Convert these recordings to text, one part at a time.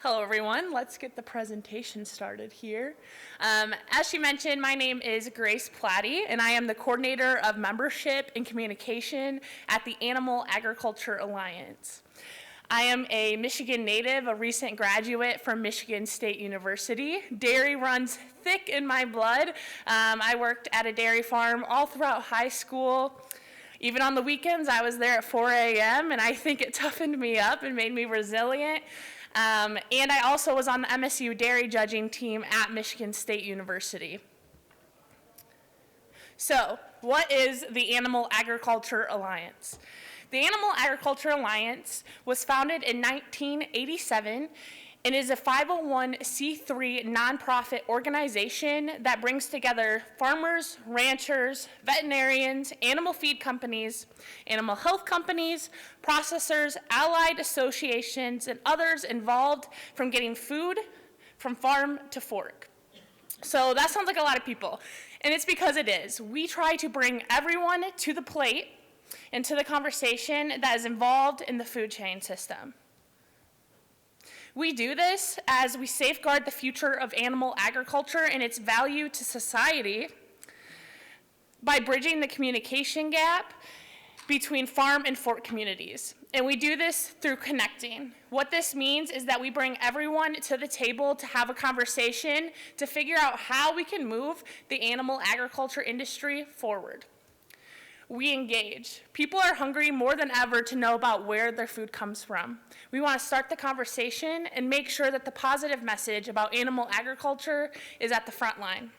Hello everyone, let's get the presentation started here. As she mentioned, my name is Grace Platte and I am the coordinator of membership and communication at the Animal Agriculture Alliance. I am a Michigan native, a recent graduate from Michigan State University. Dairy runs thick in my blood. I worked at a dairy farm all throughout high school. Even on the weekends, I was there at 4 a.m. and I think it toughened me up and made me resilient. And I also was on the MSU dairy judging team at Michigan State University. So, what is the Animal Agriculture Alliance? The Animal Agriculture Alliance was founded in 1987 and is a 501c3 nonprofit organization that brings together farmers, ranchers, veterinarians, animal feed companies, animal health companies, processors, allied associations, and others involved from getting food from farm to fork. So that sounds like a lot of people, and it's because it is. We try to bring everyone to the plate and to the conversation that is involved in the food chain system. We do this as we safeguard the future of animal agriculture and its value to society by bridging the communication gap between farm and fork communities. And we do this through connecting. What this means is that we bring everyone to the table to have a conversation to figure out how we can move the animal agriculture industry forward. We engage. People are hungry more than ever to know about where their food comes from. We want to start the conversation and make sure that the positive message about animal agriculture is at the front line.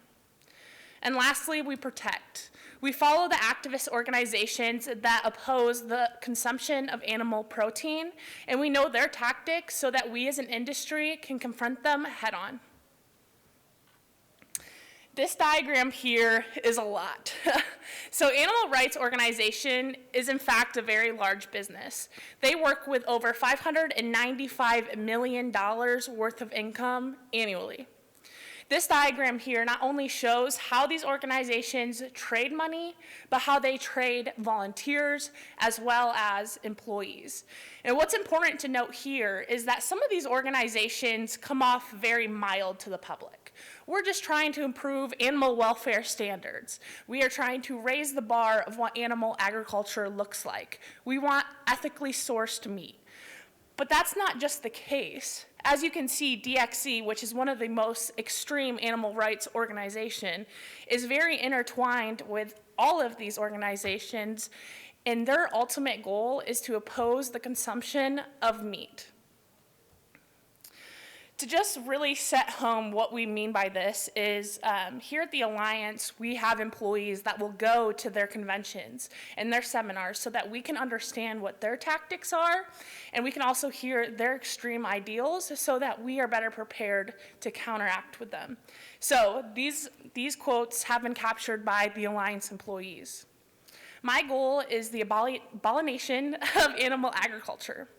And lastly, we protect. We follow the activist organizations that oppose the consumption of animal protein, and we know their tactics so that we as an industry can confront them head on. This diagram here is a lot. So animal rights organization is in fact a very large business. They work with over $595 million worth of income annually. This diagram here not only shows how these organizations trade money, but how they trade volunteers as well as employees. And what's important to note here is that some of these organizations come off very mild to the public. We're just trying to improve animal welfare standards. We are trying to raise the bar of what animal agriculture looks like. We want ethically sourced meat. But that's not just the case. As you can see, DXE, which is one of the most extreme animal rights organizations, is very intertwined with all of these organizations, and their ultimate goal is to oppose the consumption of meat. To just really set home what we mean by this is here at the Alliance, we have employees that will go to their conventions and their seminars so that we can understand what their tactics are, and we can also hear their extreme ideals so that we are better prepared to counteract with them. So these quotes have been captured by the Alliance employees. My goal is the abomination of animal agriculture.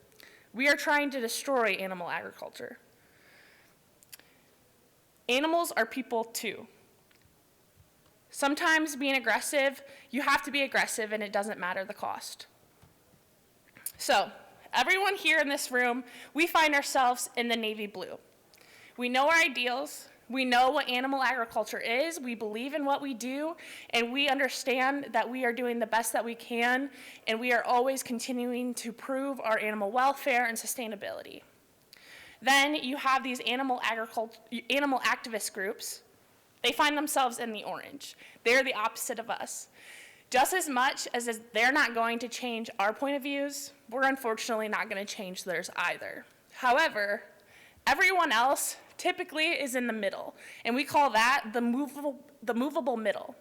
We are trying to destroy animal agriculture. Animals are people too. Sometimes being aggressive, you have to be aggressive and it doesn't matter the cost. So, everyone here in this room, we find ourselves in the navy blue. We know our ideals, we know what animal agriculture is, we believe in what we do, and we understand that we are doing the best that we can, and we are always continuing to prove our animal welfare and sustainability. Then you have these animal activist groups. They find themselves in the orange. They're the opposite of us. Just as much as they're not going to change our point of views, we're unfortunately not going to change theirs either. However, everyone else typically is in the middle, and we call that the movable middle.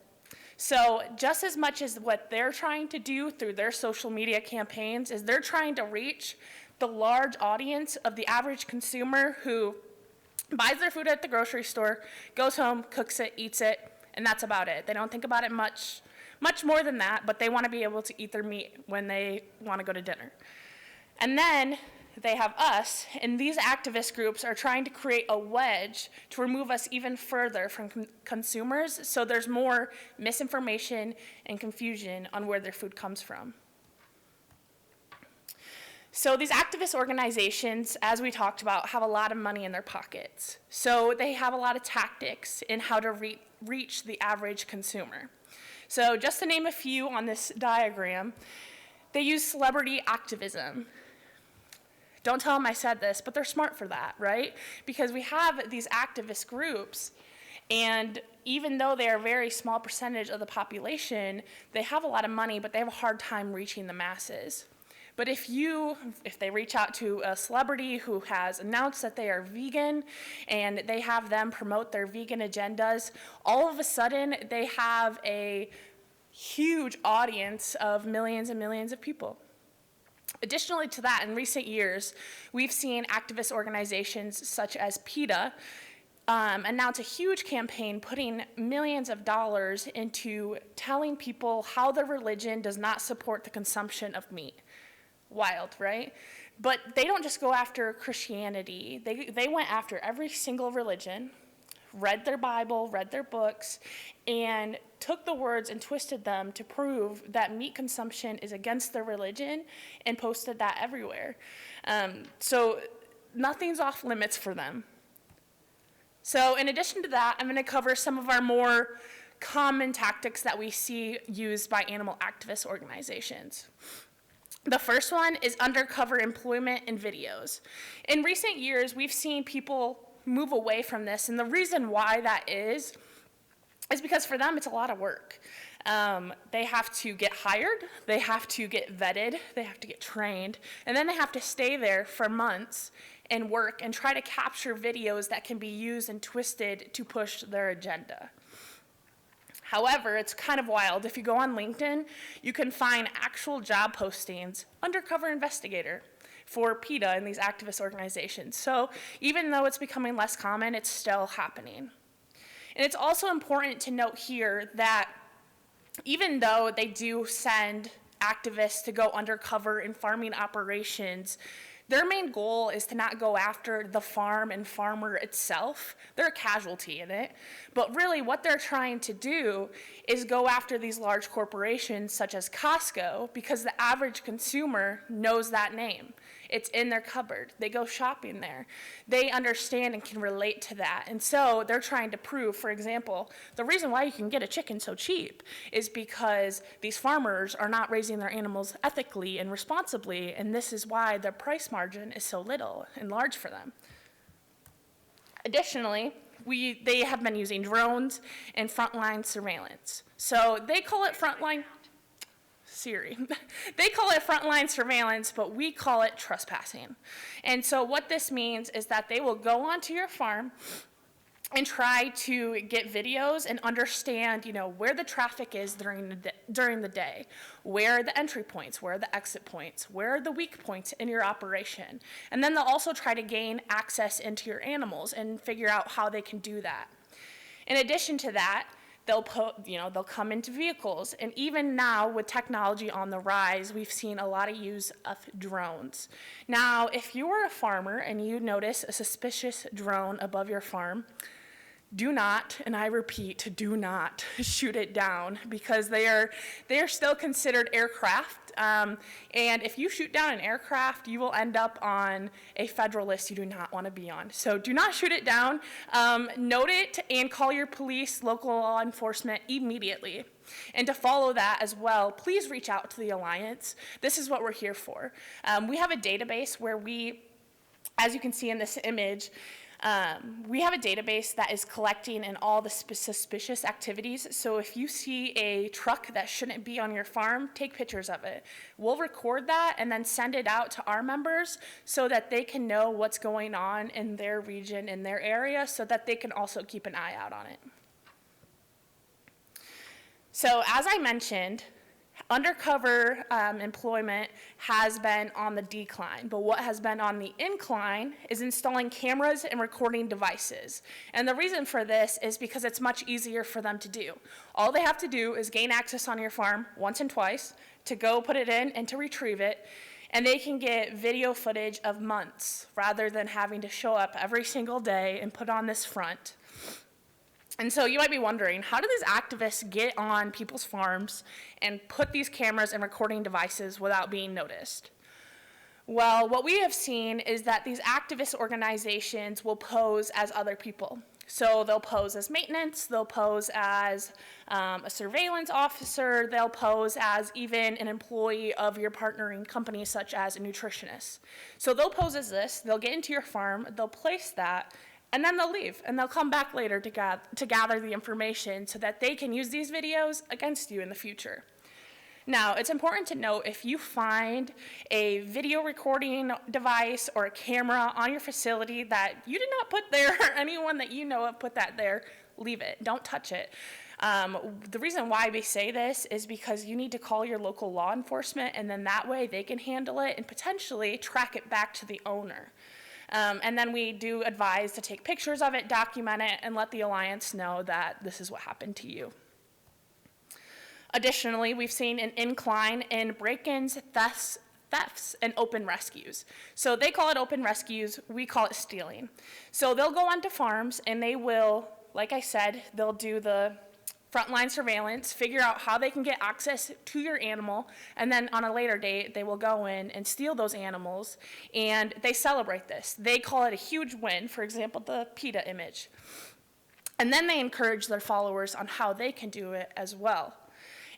So just as much as what they're trying to do through their social media campaigns is they're trying to reach the large audience of the average consumer who buys their food at the grocery store, goes home, cooks it, eats it, and that's about it. They don't think about it much more than that, but they want to be able to eat their meat when they want to go to dinner. And then they have us, and these activist groups are trying to create a wedge to remove us even further from consumers, so there's more misinformation and confusion on where their food comes from. So these activist organizations, as we talked about, have a lot of money in their pockets. So they have a lot of tactics in how to reach the average consumer. So just to name a few on this diagram, they use celebrity activism. Don't tell them I said this, but they're smart for that, right? Because we have these activist groups, and even though they are a very small percentage of the population, they have a lot of money, but they have a hard time reaching the masses. But if they reach out to a celebrity who has announced that they are vegan and they have them promote their vegan agendas, all of a sudden they have a huge audience of millions and millions of people. Additionally to that, in recent years, we've seen activist organizations such as PETA announce a huge campaign putting millions of dollars into telling people how their religion does not support the consumption of meat. Wild, right? But they don't just go after Christianity. They went after every single religion, read their Bible, read their books, and took the words and twisted them to prove that meat consumption is against their religion and posted that everywhere. So nothing's off limits for them. So in addition to that, I'm going to cover some of our more common tactics that we see used by animal activist organizations. The first one is undercover employment in videos. In recent years, we've seen people move away from this, and the reason why that is because for them, it's a lot of work. They have to get hired, they have to get vetted, they have to get trained, and then they have to stay there for months and work and try to capture videos that can be used and twisted to push their agenda. However, it's kind of wild. If you go on LinkedIn, you can find actual job postings, undercover investigator, for PETA and these activist organizations. So even though it's becoming less common, it's still happening. And it's also important to note here that even though they do send activists to go undercover in farming operations, their main goal is to not go after the farm and farmer itself. They're a casualty in it. But really what they're trying to do is go after these large corporations such as Costco, because the average consumer knows that name. It's in their cupboard. They go shopping there. They understand and can relate to that. And so they're trying to prove, for example, the reason why you can get a chicken so cheap is because these farmers are not raising their animals ethically and responsibly, and this is why their price margin is so little and large for them. Additionally, they have been using drones and frontline surveillance. So they call it frontline They call it frontline surveillance, but we call it trespassing. And so what this means is that they will go onto your farm and try to get videos and understand, where the traffic is during the day, where are the entry points, where are the exit points, where are the weak points in your operation. And then they'll also try to gain access into your animals and figure out how they can do that. In addition to that, they'll come into vehicles. And even now, with technology on the rise, we've seen a lot of use of drones. Now, if you are a farmer and you notice a suspicious drone above your farm, do not, and I repeat, do not shoot it down, because they are still considered aircraft. And if you shoot down an aircraft, you will end up on a federal list you do not want to be on. So do not shoot it down. Note it and call your police, local law enforcement immediately. And to follow that as well, please reach out to the Alliance. This is what we're here for. We have a database where as you can see in this image, we have a database that is collecting in all the suspicious activities. So if you see a truck that shouldn't be on your farm, take pictures of it. We'll record that and then send it out to our members so that they can know what's going on in their region, in their area, so that they can also keep an eye out on it. So as I mentioned, undercover employment has been on the decline, but what has been on the incline is installing cameras and recording devices. And the reason for this is because it's much easier for them to do. All they have to do is gain access on your farm once and twice to go put it in and to retrieve it, and they can get video footage of months rather than having to show up every single day and put on this front. And so you might be wondering, how do these activists get on people's farms and put these cameras and recording devices without being noticed? Well, what we have seen is that these activist organizations will pose as other people. So they'll pose as maintenance, they'll pose as a surveillance officer, they'll pose as even an employee of your partnering company, such as a nutritionist. So they'll pose as this, they'll get into your farm, they'll place that, and then they'll leave, and they'll come back later to gather the information so that they can use these videos against you in the future. Now, it's important to note, if you find a video recording device or a camera on your facility that you did not put there, or anyone that you know of put that there, leave it. Don't touch it. The reason why we say this is because you need to call your local law enforcement, and then that way they can handle it and potentially track it back to the owner. And then we do advise to take pictures of it, document it, and let the Alliance know that this is what happened to you. Additionally, we've seen an incline in break-ins, thefts, and open rescues. So they call it open rescues, we call it stealing. So they'll go onto farms and they will, like I said, they'll do the frontline surveillance, figure out how they can get access to your animal, and then on a later date, they will go in and steal those animals, and they celebrate this. They call it a huge win, for example, the PETA image. And then they encourage their followers on how they can do it as well.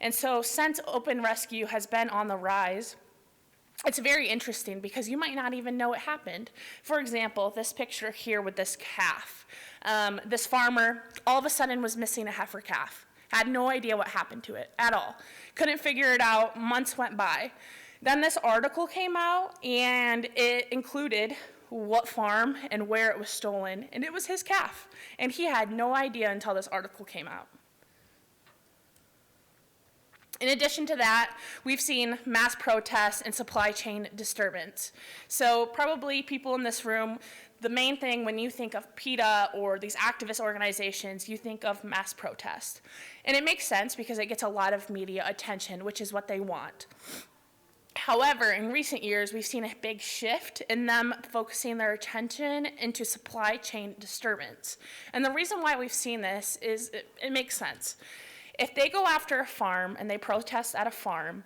And so since open rescue has been on the rise, it's very interesting because you might not even know it happened. For example, this picture here with this calf. This farmer all of a sudden was missing a heifer calf. Had no idea what happened to it at all. Couldn't figure it out, months went by. Then this article came out and it included what farm and where it was stolen, and it was his calf. And he had no idea until this article came out. In addition to that, we've seen mass protests and supply chain disturbance. So probably people in this room, the main thing when you think of PETA or these activist organizations, you think of mass protest. And it makes sense because it gets a lot of media attention, which is what they want. However, in recent years, we've seen a big shift in them focusing their attention into supply chain disturbance. And the reason why we've seen this is it makes sense. If they go after a farm and they protest at a farm,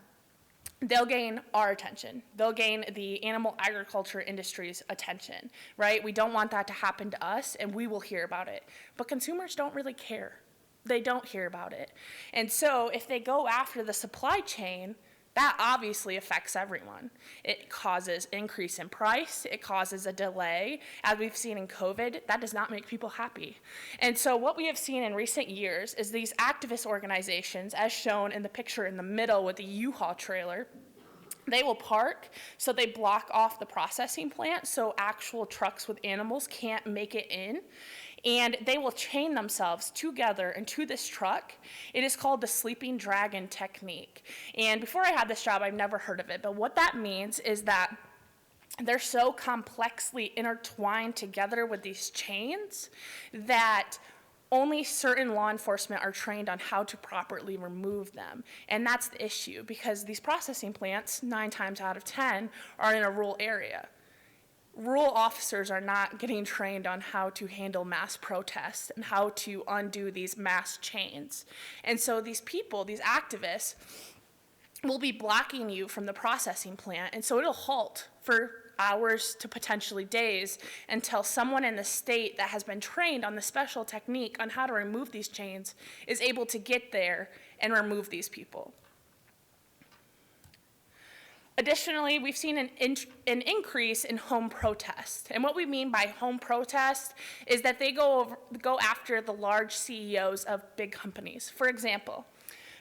they'll gain our attention. They'll gain the animal agriculture industry's attention, right? We don't want that to happen to us, and we will hear about it. But consumers don't really care. They don't hear about it. And so if they go after the supply chain, that obviously affects everyone. It causes increase in price, it causes a delay. As we've seen in COVID, that does not make people happy. And so what we have seen in recent years is these activist organizations, as shown in the picture in the middle with the U-Haul trailer, they will park, so they block off the processing plant so actual trucks with animals can't make it in. And they will chain themselves together into this truck. It is called the sleeping dragon technique. And before I had this job, I've never heard of it, but what that means is that they're so complexly intertwined together with these chains that only certain law enforcement are trained on how to properly remove them. And that's the issue, because these processing plants, 9 times out of 10, are in a rural area. Rural officers are not getting trained on how to handle mass protests and how to undo these mass chains. And so these people, these activists, will be blocking you from the processing plant, and so it'll halt for hours to potentially days until someone in the state that has been trained on the special technique on how to remove these chains is able to get there and remove these people. Additionally, we've seen an increase in home protest. And what we mean by home protest is that they go after the large CEOs of big companies. For example,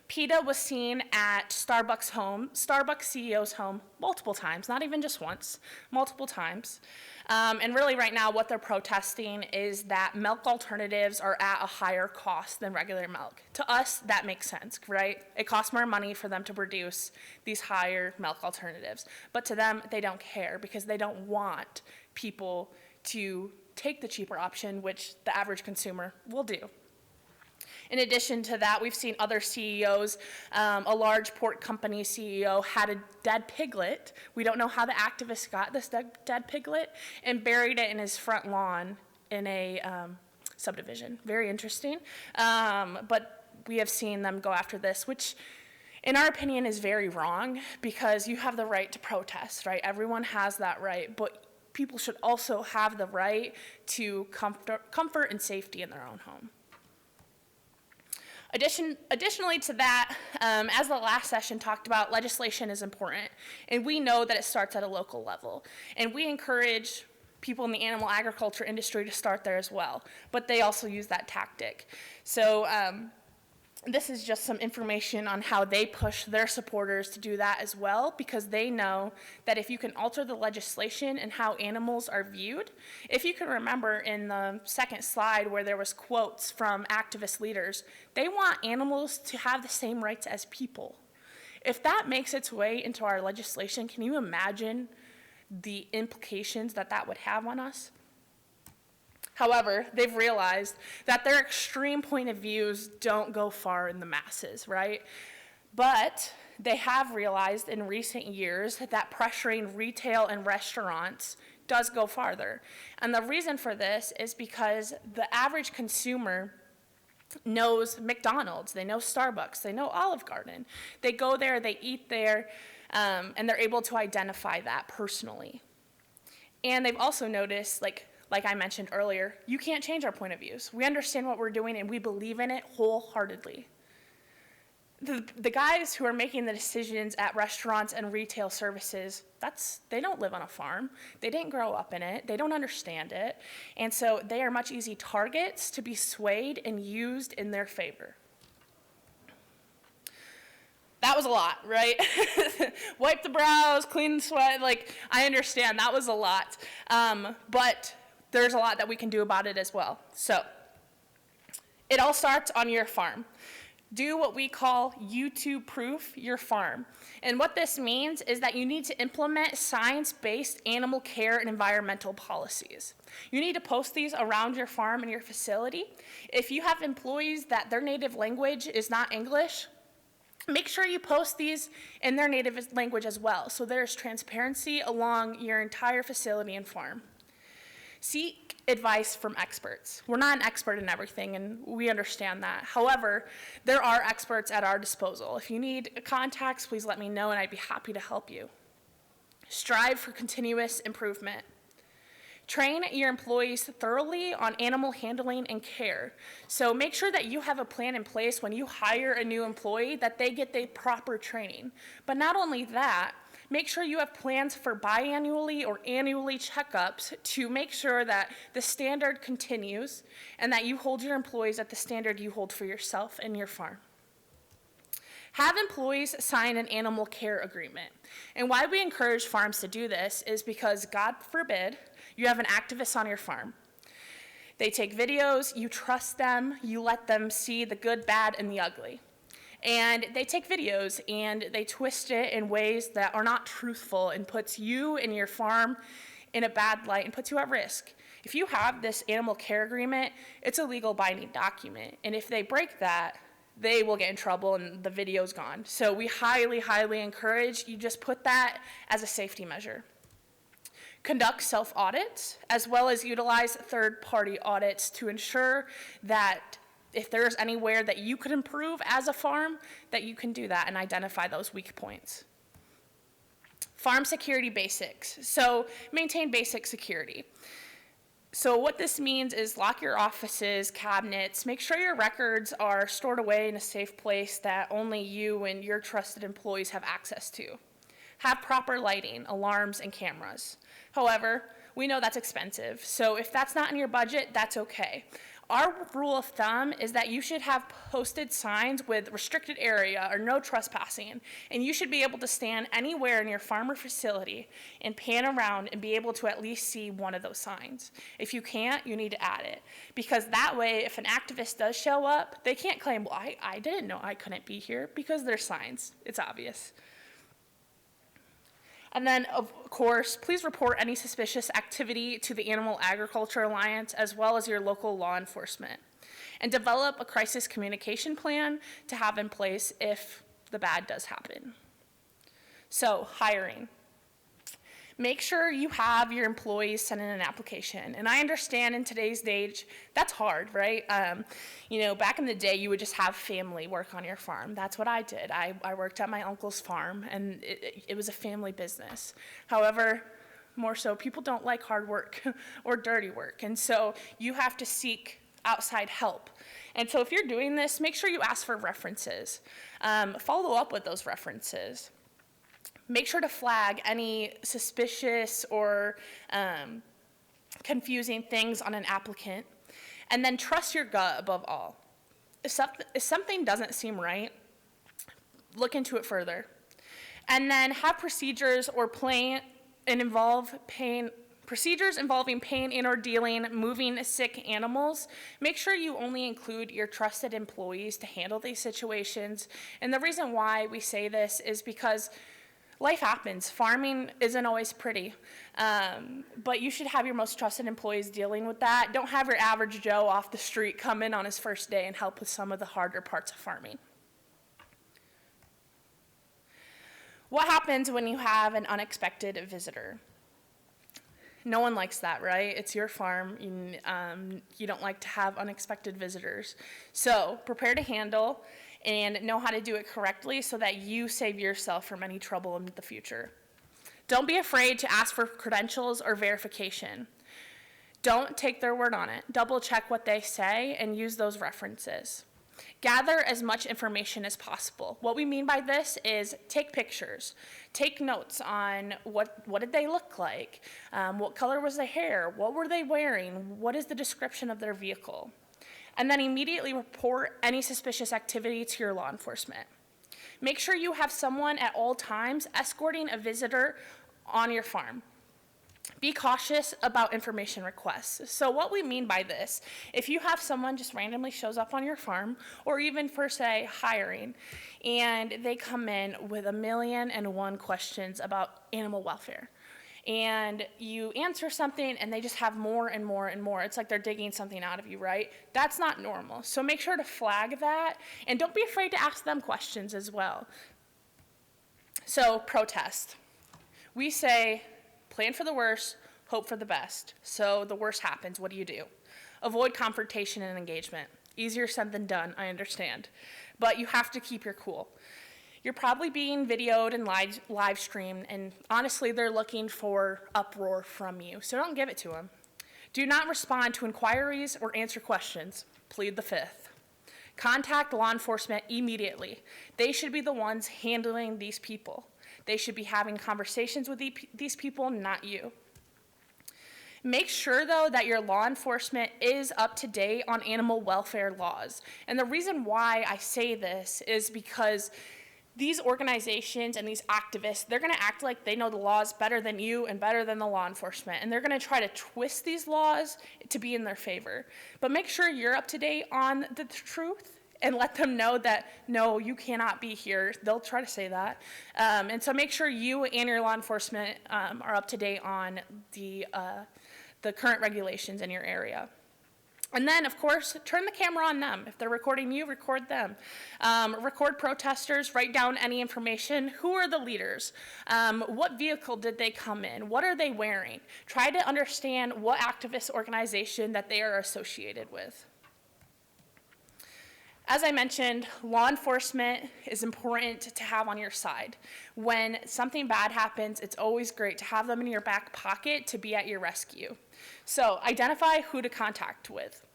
PETA was seen at Starbucks CEO's home multiple times, not even just once, multiple times. And really right now what they're protesting is that milk alternatives are at a higher cost than regular milk. To us, that makes sense, right? It costs more money for them to produce these higher milk alternatives. But to them, they don't care because they don't want people to take the cheaper option, which the average consumer will do. In addition to that, we've seen other CEOs. A large pork company CEO had a dead piglet. We don't know how the activist got this dead piglet and buried it in his front lawn in a subdivision. Very interesting. But we have seen them go after this, which in our opinion, is very wrong, because you have the right to protest, right? Everyone has that right, but people should also have the right to comfort and safety in their own home. Additionally to that, as the last session talked about, legislation is important, and we know that it starts at a local level, and we encourage people in the animal agriculture industry to start there as well, but they also use that tactic. So this is just some information on how they push their supporters to do that as well, because they know that if you can alter the legislation and how animals are viewed, if you can remember in the second slide where there was quotes from activist leaders, they want animals to have the same rights as people. If that makes its way into our legislation, can you imagine the implications that that would have on us? However, they've realized that their extreme point of views don't go far in the masses, right? But they have realized in recent years that pressuring retail and restaurants does go farther. And the reason for this is because the average consumer knows McDonald's, they know Starbucks, they know Olive Garden. They go there, they eat there, and they're able to identify that personally. And they've also noticed, like I mentioned earlier, you can't change our point of views. We understand what we're doing and we believe in it wholeheartedly. The guys who are making the decisions at restaurants and retail services, they don't live on a farm. They didn't grow up in it. They don't understand it. And so they are much easy targets to be swayed and used in their favor. That was a lot, right? Wipe the brows, clean the sweat, I understand that was a lot. But there's a lot that we can do about it as well. So it all starts on your farm. Do what we call YouTube-proof your farm. And what this means is that you need to implement science-based animal care and environmental policies. You need to post these around your farm and your facility. If you have employees that their native language is not English, make sure you post these in their native language as well, so there's transparency along your entire facility and farm. Seek advice from experts. We're not an expert in everything, and we understand that. However, there are experts at our disposal. If you need contacts, please let me know, and I'd be happy to help you. Strive for continuous improvement. Train your employees thoroughly on animal handling and care. So make sure that you have a plan in place when you hire a new employee that they get the proper training. But not only that, make sure you have plans for biannually or annually checkups to make sure that the standard continues and that you hold your employees at the standard you hold for yourself and your farm. Have employees sign an animal care agreement. And why we encourage farms to do this is because, God forbid, you have an activist on your farm. They take videos, you trust them, you let them see the good, bad, and the ugly. And they take videos and they twist it in ways that are not truthful and puts you and your farm in a bad light and puts you at risk. If you have this animal care agreement, it's a legal binding document. And if they break that, they will get in trouble and the video's gone. So we highly, highly encourage you just put that as a safety measure. Conduct self-audits, as well as utilize third-party audits to ensure that if there's anywhere that you could improve as a farm, that you can do that and identify those weak points. Farm security basics. So maintain basic security. So what this means is lock your offices, cabinets, make sure your records are stored away in a safe place that only you and your trusted employees have access to. Have proper lighting, alarms, and cameras. However, we know that's expensive, so if that's not in your budget, that's okay. Our rule of thumb is that you should have posted signs with restricted area or no trespassing, and you should be able to stand anywhere in your farm or facility and pan around and be able to at least see one of those signs. If you can't, you need to add it, because that way, if an activist does show up, they can't claim, well, I didn't know I couldn't be here, because there's signs. It's obvious. And then, of course, please report any suspicious activity to the Animal Agriculture Alliance, as well as your local law enforcement. And develop a crisis communication plan to have in place if the bad does happen. So, hiring. Make sure you have your employees send in an application. And I understand in today's age, that's hard, right? Back in the day, you would just have family work on your farm. That's what I did. I worked at my uncle's farm, and it was a family business. However, more so, people don't like hard work or dirty work. And so you have to seek outside help. And so if you're doing this, make sure you ask for references. Follow up with those references. Make sure to flag any suspicious or confusing things on an applicant. And then trust your gut above all. If something doesn't seem right, look into it further. And then have procedures involving pain and or dealing, moving sick animals. Make sure you only include your trusted employees to handle these situations. And the reason why we say this is because life happens. Farming isn't always pretty, but you should have your most trusted employees dealing with that. Don't have your average Joe off the street come in on his first day and help with some of the harder parts of farming. What happens when you have an unexpected visitor? No one likes that, right? It's your farm. You don't like to have unexpected visitors. So prepare to handle and know how to do it correctly so that you save yourself from any trouble in the future. Don't be afraid to ask for credentials or verification. Don't take their word on it. Double check what they say and use those references. Gather as much information as possible. What we mean by this is take pictures, take notes on what did they look like, what color was their hair, what were they wearing, what is the description of their vehicle, and then immediately report any suspicious activity to your law enforcement. Make sure you have someone at all times escorting a visitor on your farm. Be cautious about information requests. So what we mean by this, if you have someone just randomly shows up on your farm, or even for, say, hiring, and they come in with 1,000,001 questions about animal welfare, and you answer something and they just have more and more and more, it's like they're digging something out of you, right? That's not normal. So make sure to flag that, and don't be afraid to ask them questions as well. So protest. We say, plan for the worst, hope for the best. So the worst happens, what do? Avoid confrontation and engagement. Easier said than done, I understand. But you have to keep your cool. You're probably being videoed and live streamed, and honestly, they're looking for uproar from you, so don't give it to them. Do not respond to inquiries or answer questions. Plead the fifth. Contact law enforcement immediately. They should be the ones handling these people. They should be having conversations with these people, not you. Make sure, though, that your law enforcement is up to date on animal welfare laws. And the reason why I say this is because these organizations and these activists, they're going to act like they know the laws better than you and better than the law enforcement. And they're going to try to twist these laws to be in their favor. But make sure you're up to date on the truth and let them know that, no, you cannot be here. They'll try to say that. And so make sure you and your law enforcement are up to date on the current regulations in your area. And then, of course, turn the camera on them. If they're recording you, record them. Record protesters, write down any information. Who are the leaders? What vehicle did they come in? What are they wearing? Try to understand what activist organization that they are associated with. As I mentioned, law enforcement is important to have on your side. When something bad happens, it's always great to have them in your back pocket to be at your rescue. So identify who to contact with.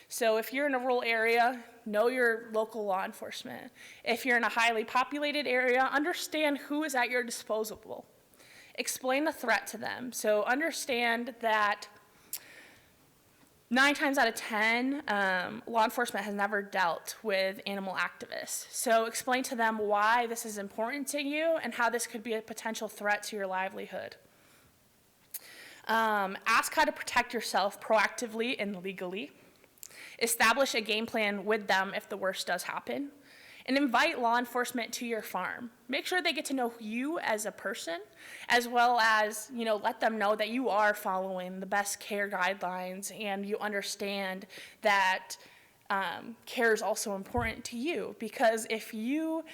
So if you're in a rural area, know your local law enforcement. If you're in a highly populated area, understand who is at your disposal. Explain the threat to them. So understand that 9 times out of 10, law enforcement has never dealt with animal activists. So explain to them why this is important to you and how this could be a potential threat to your livelihood. Ask how to protect yourself proactively and legally. Establish a game plan with them if the worst does happen. And invite law enforcement to your farm. Make sure they get to know you as a person, as well as, let them know that you are following the best care guidelines and you understand that care is also important to you. Because if you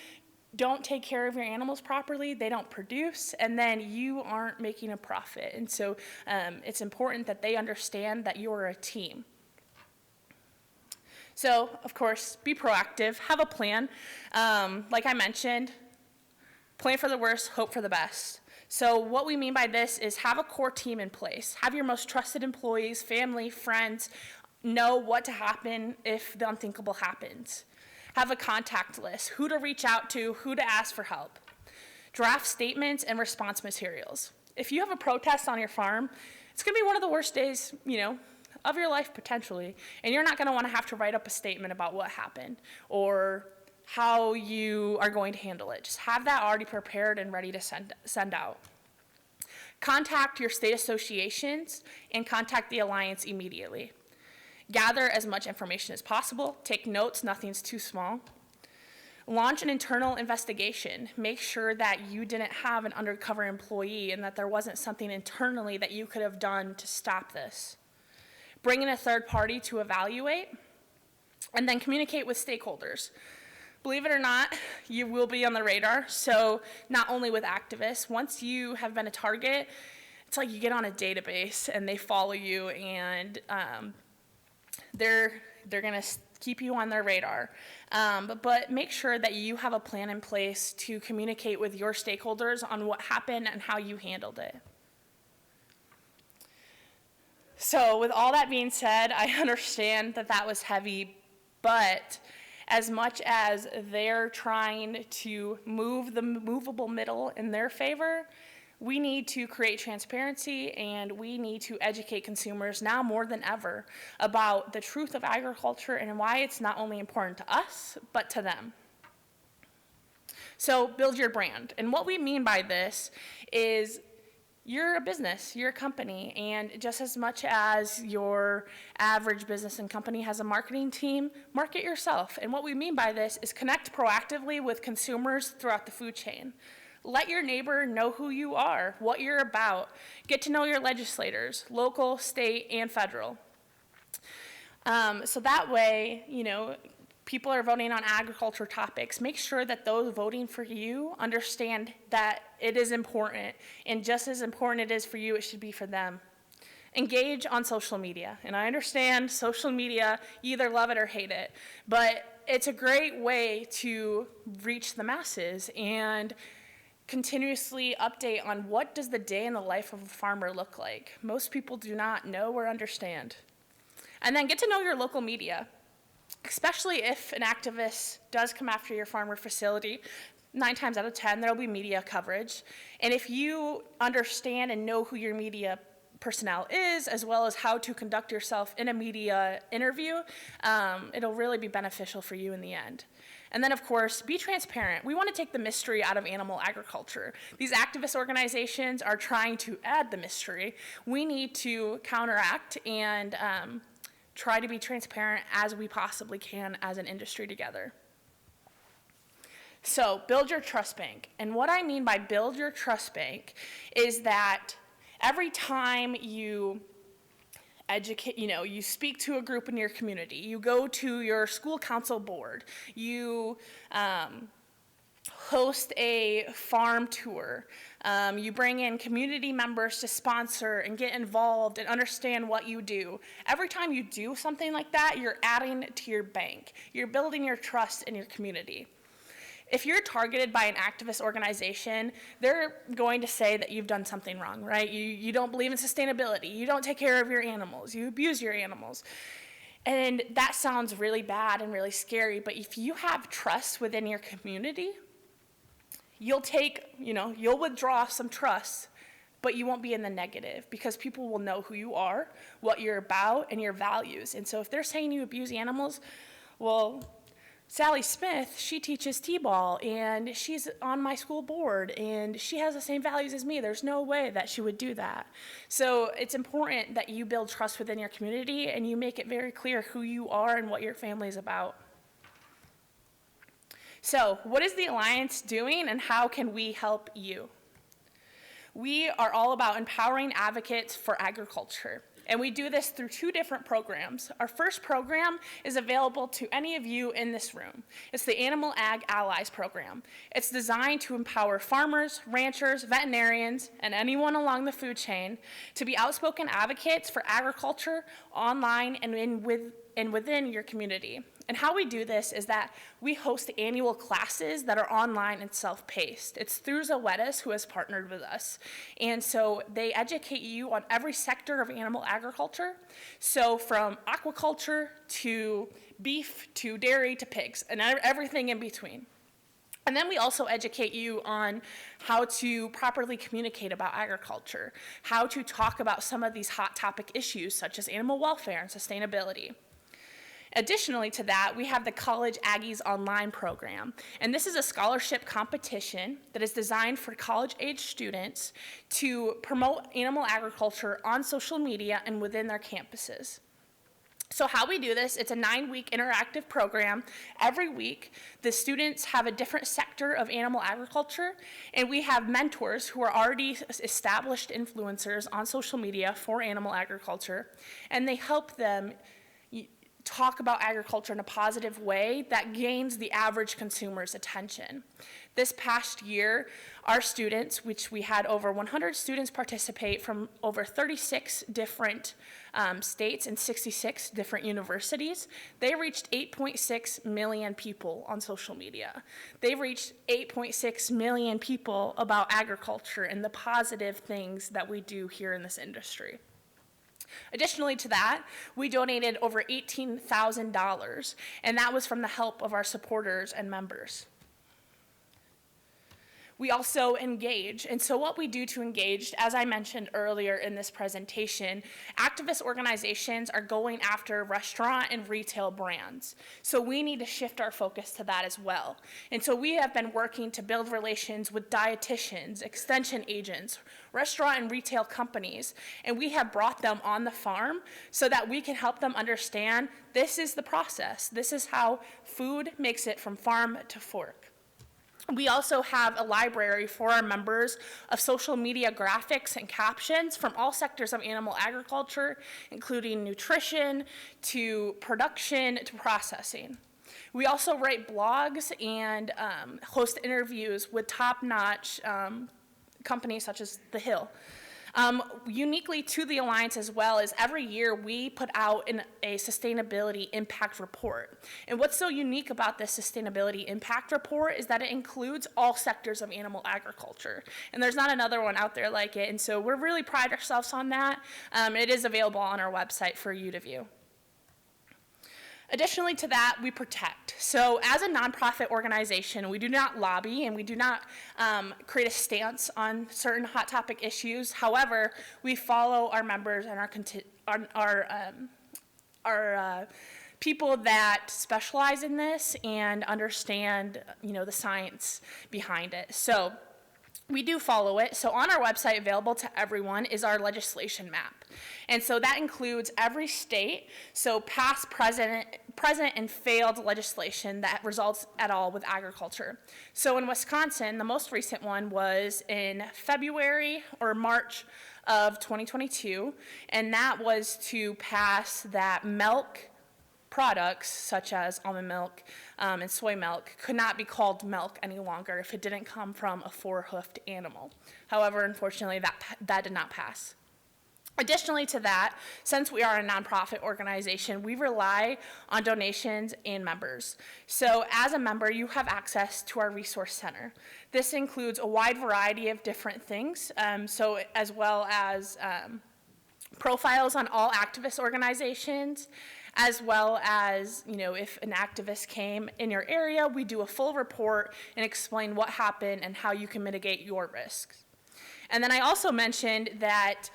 don't take care of your animals properly, they don't produce, and then you aren't making a profit. And so it's important that they understand that you're a team. So, of course, be proactive, have a plan. Like I mentioned, plan for the worst, hope for the best. So what we mean by this is have a core team in place. Have your most trusted employees, family, friends know what to happen if the unthinkable happens. Have a contact list, who to reach out to, who to ask for help. Draft statements and response materials. If you have a protest on your farm, it's gonna be one of the worst days, of your life potentially, and you're not gonna wanna have to write up a statement about what happened or how you are going to handle it. Just have that already prepared and ready to send out. Contact your state associations and contact the Alliance immediately. Gather as much information as possible. Take notes, nothing's too small. Launch an internal investigation. Make sure that you didn't have an undercover employee and that there wasn't something internally that you could have done to stop this. Bring in a third party to evaluate, and then communicate with stakeholders. Believe it or not, you will be on the radar. So not only with activists, once you have been a target, it's like you get on a database and they follow you, and they're gonna keep you on their radar. But make sure that you have a plan in place to communicate with your stakeholders on what happened and how you handled it. So with all that being said, I understand that that was heavy, but as much as they're trying to move the movable middle in their favor, we need to create transparency, and we need to educate consumers now more than ever about the truth of agriculture and why it's not only important to us, but to them. So build your brand. And what we mean by this is you're a business, you're a company, and just as much as your average business and company has a marketing team, market yourself. And what we mean by this is connect proactively with consumers throughout the food chain. Let your neighbor know who you are, what you're about. Get to know your legislators, local, state, and federal. So that way, people are voting on agriculture topics. Make sure that those voting for you understand that it is important, and just as important it is for you, it should be for them. Engage on social media. And I understand social media, you either love it or hate it, but it's a great way to reach the masses and continuously update on what does the day in the life of a farmer look like. Most people do not know or understand. And then get to know your local media. Especially if an activist does come after your farm or facility, 9 times out of 10, there'll be media coverage. And if you understand and know who your media personnel is, as well as how to conduct yourself in a media interview, it'll really be beneficial for you in the end. And then, of course, be transparent. We want to take the mystery out of animal agriculture. These activist organizations are trying to add the mystery. We need to counteract and try to be transparent as we possibly can as an industry together. So build your trust bank. And what I mean by build your trust bank is that every time you educate, you speak to a group in your community, you go to your school council board, you host a farm tour, you bring in community members to sponsor and get involved and understand what you do. Every time you do something like that, you're adding to your bank. You're building your trust in your community. If you're targeted by an activist organization, they're going to say that you've done something wrong, right? You don't believe in sustainability. You don't take care of your animals. You abuse your animals. And that sounds really bad and really scary, but if you have trust within your community, you'll withdraw some trust, but you won't be in the negative because people will know who you are, what you're about, and your values. And so if they're saying you abuse animals, well, Sally Smith, she teaches T-ball, and she's on my school board, and she has the same values as me. There's no way that she would do that. So it's important that you build trust within your community, and you make it very clear who you are and what your family is about. So what is the Alliance doing, and how can we help you? We are all about empowering advocates for agriculture. And we do this through 2 different programs. Our first program is available to any of you in this room. It's the Animal Ag Allies program. It's designed to empower farmers, ranchers, veterinarians, and anyone along the food chain to be outspoken advocates for agriculture online and within your community. And how we do this is that we host annual classes that are online and self-paced. It's through Zoetis, who has partnered with us. And so they educate you on every sector of animal agriculture. So from aquaculture to beef to dairy to pigs and everything in between. And then we also educate you on how to properly communicate about agriculture, how to talk about some of these hot topic issues such as animal welfare and sustainability. Additionally to that, we have the College Aggies Online program, and this is a scholarship competition that is designed for college-age students to promote animal agriculture on social media and within their campuses. So how we do this, it's a 9-week interactive program. Every week, the students have a different sector of animal agriculture, and we have mentors who are already established influencers on social media for animal agriculture, and they help them talk about agriculture in a positive way that gains the average consumer's attention. This past year, our students, which we had over 100 students participate from over 36 different states and 66 different universities, they reached 8.6 million people on social media. They reached 8.6 million people about agriculture and the positive things that we do here in this industry. Additionally to that, we donated over $18,000, and that was from the help of our supporters and members. We also engage, and so what we do to engage, as I mentioned earlier in this presentation, activist organizations are going after restaurant and retail brands. So we need to shift our focus to that as well. And so we have been working to build relations with dietitians, extension agents, restaurant and retail companies, and we have brought them on the farm so that we can help them understand this is the process. This is how food makes it from farm to fork. We also have a library for our members of social media graphics and captions from all sectors of animal agriculture, including nutrition to production to processing. We also write blogs and host interviews with top-notch companies such as The Hill. Uniquely to the Alliance as well is every year we put out a sustainability impact report. And what's so unique about this sustainability impact report is that it includes all sectors of animal agriculture. And there's not another one out there like it, and so we're really pride ourselves on that. It is available on our website for you to view. Additionally to that, we protect. So as a nonprofit organization, we do not lobby and we do not create a stance on certain hot topic issues. However, we follow our members and our people that specialize in this and understand, the science behind it. So we do follow it. So on our website, available to everyone, is our legislation map. And so that includes every state, so past, present, and failed legislation that results at all with agriculture. So in Wisconsin, the most recent one was in February or March of 2022, and that was to pass that milk products such as almond milk and soy milk could not be called milk any longer if it didn't come from a 4-hoofed animal. However, unfortunately, that did not pass. Additionally to that, since we are a nonprofit organization, we rely on donations and members. So as a member, you have access to our resource center. This includes a wide variety of different things, so as well as profiles on all activist organizations, as well as, if an activist came in your area, we do a full report and explain what happened and how you can mitigate your risks. And then I also mentioned that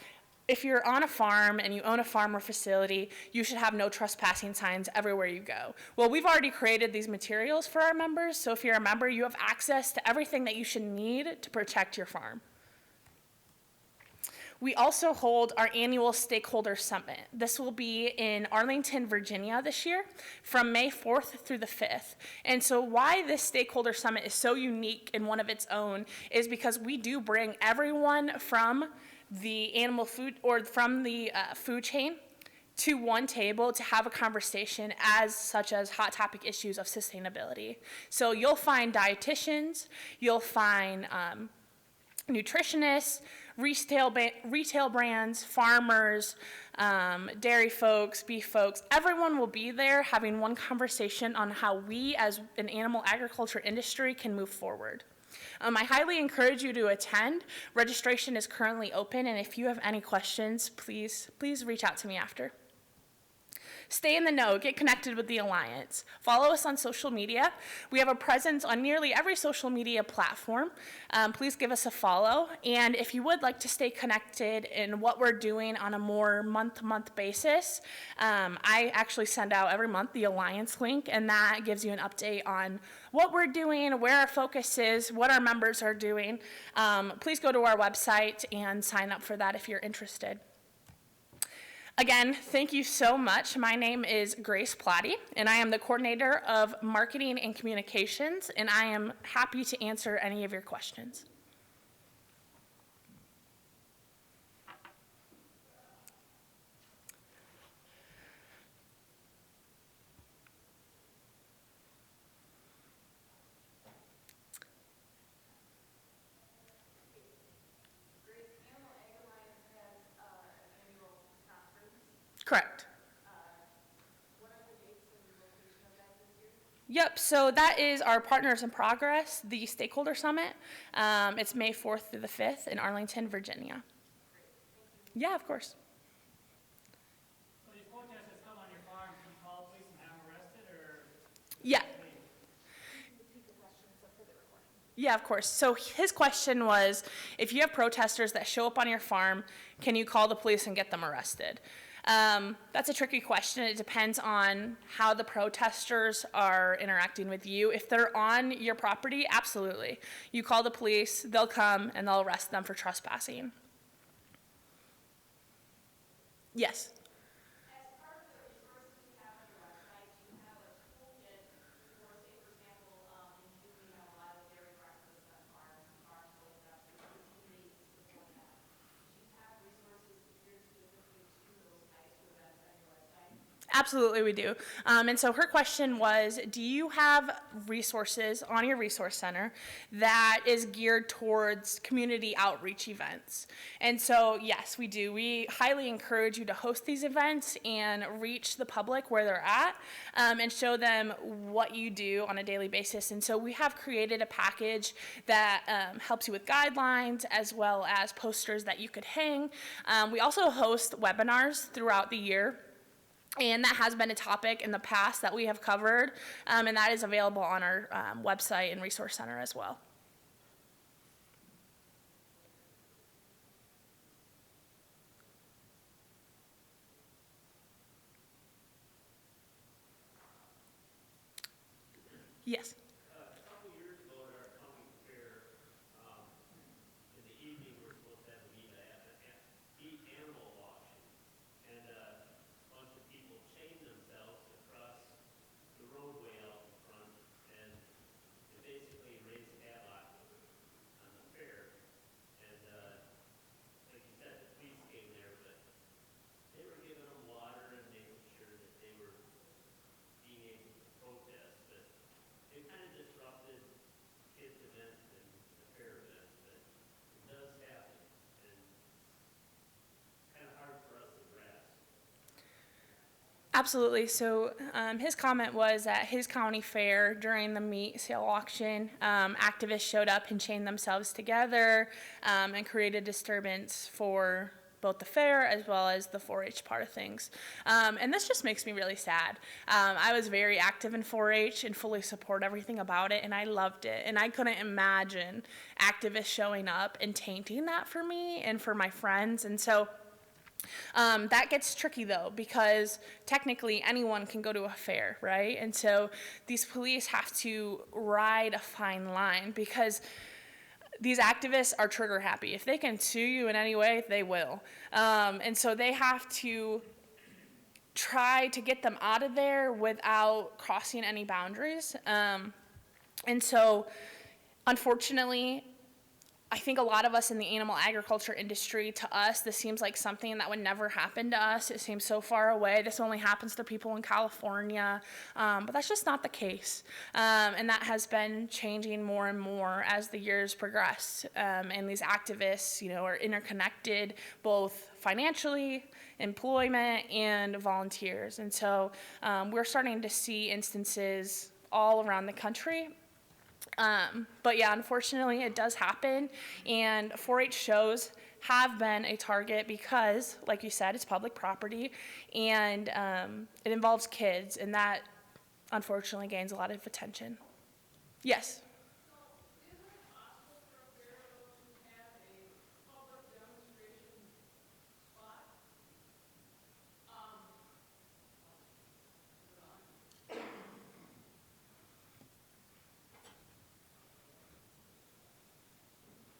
if you're on a farm and you own a farm or facility, you should have no trespassing signs everywhere you go. Well, we've already created these materials for our members, so if you're a member, you have access to everything that you should need to protect your farm. We also hold our annual Stakeholder Summit. This will be in Arlington, Virginia this year from May 4th through the 5th. And so why this Stakeholder Summit is so unique in one of its own is because we do bring everyone from the animal food or from the food chain to one table to have a conversation such as hot topic issues of sustainability. So you'll find dietitians, you'll find nutritionists, retail brands, farmers, dairy folks, beef folks. Everyone will be there having one conversation on how we as an animal agriculture industry can move forward. I highly encourage you to attend. Registration is currently open, and if you have any questions, please reach out to me after. Stay in the know, get connected with the Alliance. Follow us on social media. We have a presence on nearly every social media platform. Please give us a follow. And if you would like to stay connected in what we're doing on a more month-to-month basis, I actually send out every month the Alliance link, and that gives you an update on what we're doing, where our focus is, what our members are doing. Please go to our website and sign up for that if you're interested. Again, thank you so much. My name is Grace Platte, and I am the coordinator of marketing and communications, and I am happy to answer any of your questions. Correct. What are the dates and location of that this year? Yep, so that is our Partners in Progress, the Stakeholder Summit. It's May 4th through the 5th in Arlington, Virginia. Great. Yeah, of course. So these protesters come on your farm, can you call the police and have them arrested, or? Yeah. Yeah, of course. So his question was, if you have protesters that show up on your farm, can you call the police and get them arrested? That's a tricky question. It depends on how the protesters are interacting with you. If they're on your property, absolutely. You call the police, they'll come, and they'll arrest them for trespassing. Yes. Absolutely, we do. And so her question was, do you have resources on your resource center that is geared towards community outreach events? And so, yes, we do. We highly encourage you to host these events and reach the public where they're at and show them what you do on a daily basis. And so we have created a package that helps you with guidelines as well as posters that you could hang. We also host webinars throughout the year. And that has been a topic in the past that we have covered, and that is available on our website and resource center as well. Yes. Absolutely. So his comment was at his county fair during the meat sale auction, activists showed up and chained themselves together and created disturbance for both the fair as well as the 4-H part of things. And this just makes me really sad. I was very active in 4-H and fully support everything about it, and I loved it. And I couldn't imagine activists showing up and tainting that for me and for my friends. And so that gets tricky though, because technically anyone can go to a fair, right? And so these police have to ride a fine line because these activists are trigger happy. If they can sue you in any way, they will. And so they have to try to get them out of there without crossing any boundaries. And so unfortunately, I think a lot of us in the animal agriculture industry, to us, this seems like something that would never happen to us. It seems so far away. This only happens to people in California, but that's just not the case. And that has been changing more and more as the years progress. And these activists, are interconnected both financially, employment, and volunteers. And so we're starting to see instances all around the country. But yeah, unfortunately it does happen, and 4-H shows have been a target because, like you said, it's public property, and it involves kids, and that unfortunately gains a lot of attention. Yes?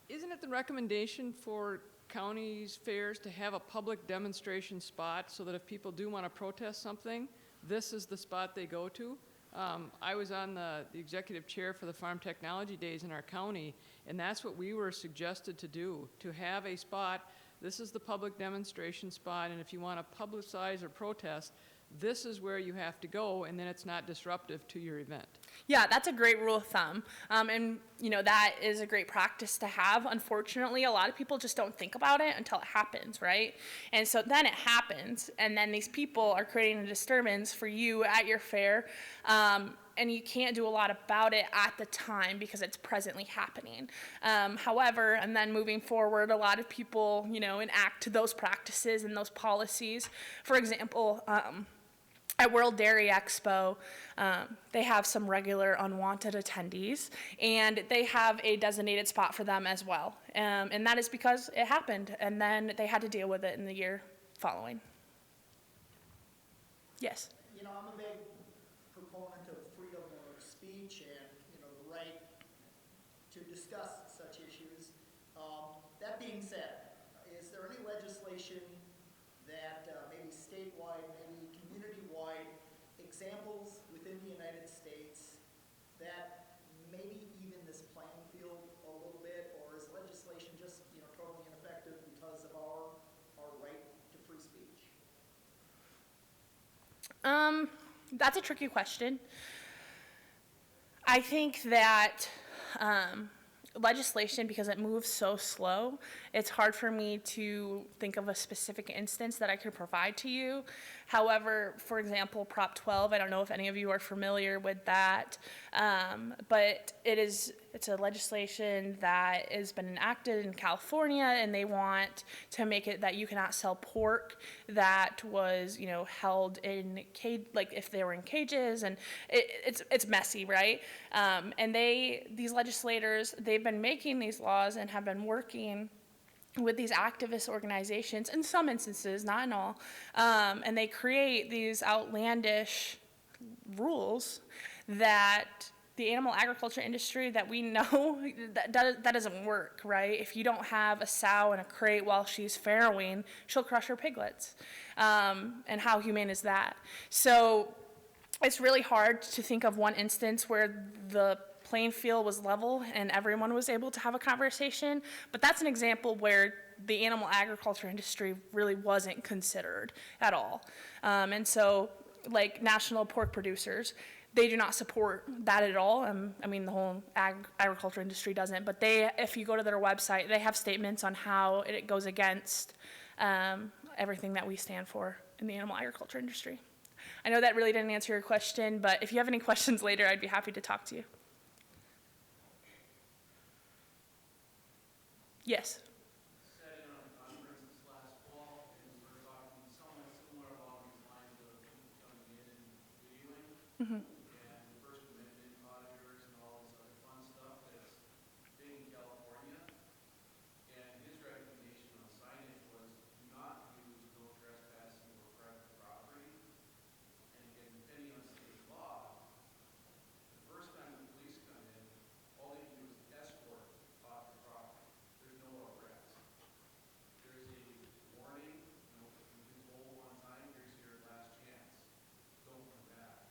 Isn't it the recommendation for counties, fairs to have a public demonstration spot so that if people do want to protest something, this is the spot they go to? I was on the executive chair for the Farm Technology Days in our county, and that's what we were suggested to do, to have a spot. This is the public demonstration spot, and if you want to publicize or protest, this is where you have to go, and then it's not disruptive to your event. Yeah, that's a great rule of thumb. And, that is a great practice to have. Unfortunately, a lot of people just don't think about it until it happens, right? And so then it happens, and then these people are creating a disturbance for you at your fair, and you can't do a lot about it at the time because it's presently happening. However, and then moving forward, a lot of people, enact those practices and those policies. For example, at World Dairy Expo, they have some regular unwanted attendees, and they have a designated spot for them as well. And that is because it happened, and then they had to deal with it in the year following. Yes? I'm a big proponent of freedom of speech and, the right to discuss such issues. That being said, is there any legislation that maybe statewide, maybe community-wide, examples within the United States that maybe even this playing field a little bit, or is legislation just totally ineffective because of our right to free speech? That's a tricky question. I think that legislation, because it moves so slow, it's hard for me to think of a specific instance that I could provide to you. However, for example, Prop 12, I don't know if any of you are familiar with that, but it's a legislation that has been enacted in California, and they want to make it that you cannot sell pork that was, held in cage, like if they were in cages, and it's messy, right? And these legislators, they've been making these laws and have been working with these activist organizations, in some instances, not in all, and they create these outlandish rules that the animal agriculture industry that we know, that doesn't work, right? If you don't have a sow in a crate while she's farrowing, she'll crush her piglets. And how humane is that? So it's really hard to think of one instance where the playing field was level and everyone was able to have a conversation, but that's an example where the animal agriculture industry really wasn't considered at all. And so, like national pork producers, they do not support that at all. The whole agriculture industry doesn't, but if you go to their website, they have statements on how it goes against everything that we stand for in the animal agriculture industry. I know that really didn't answer your question, but if you have any questions later, I'd be happy to talk to you. Yes. Sat in on a conference this last fall, and we were talking somewhat similar along these lines of people coming in and videoing, and the First Amendment auditors and all this other fun stuff that's big in California. And his recommendation on signage was do not use no trespassing or private property. And again, depending on state law, the first time the police come in, all they can do is escort off the property. There's no arrest. There's a warning, you've been told one time, here's your last chance. Don't come back.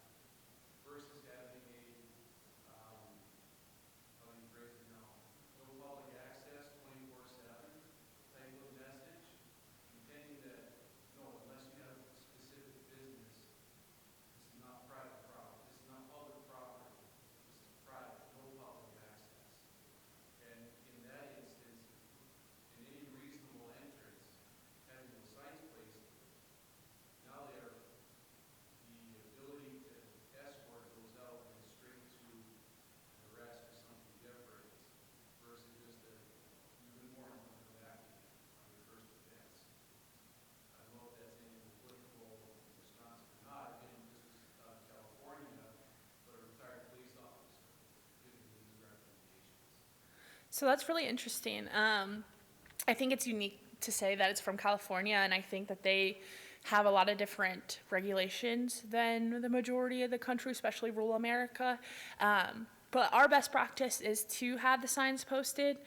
So that's really interesting. I think it's unique to say that it's from California, and I think that they have a lot of different regulations than the majority of the country, especially rural America. But our best practice is to have the signs posted.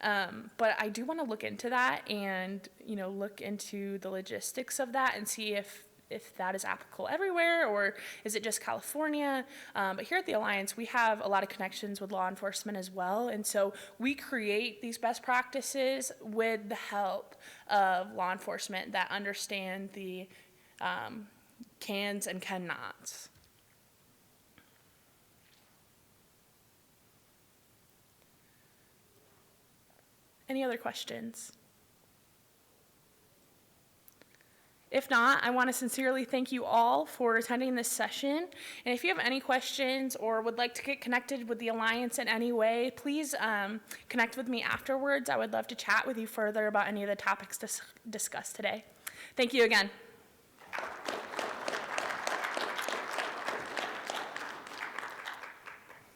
But I do want to look into that and, look into the logistics of that and see if that is applicable everywhere, or is it just California? But here at the Alliance, we have a lot of connections with law enforcement as well, and so we create these best practices with the help of law enforcement that understand the cans and cannots. Any other questions? If not, I want to sincerely thank you all for attending this session. And if you have any questions or would like to get connected with the Alliance in any way, please connect with me afterwards. I would love to chat with you further about any of the topics discussed today. Thank you again.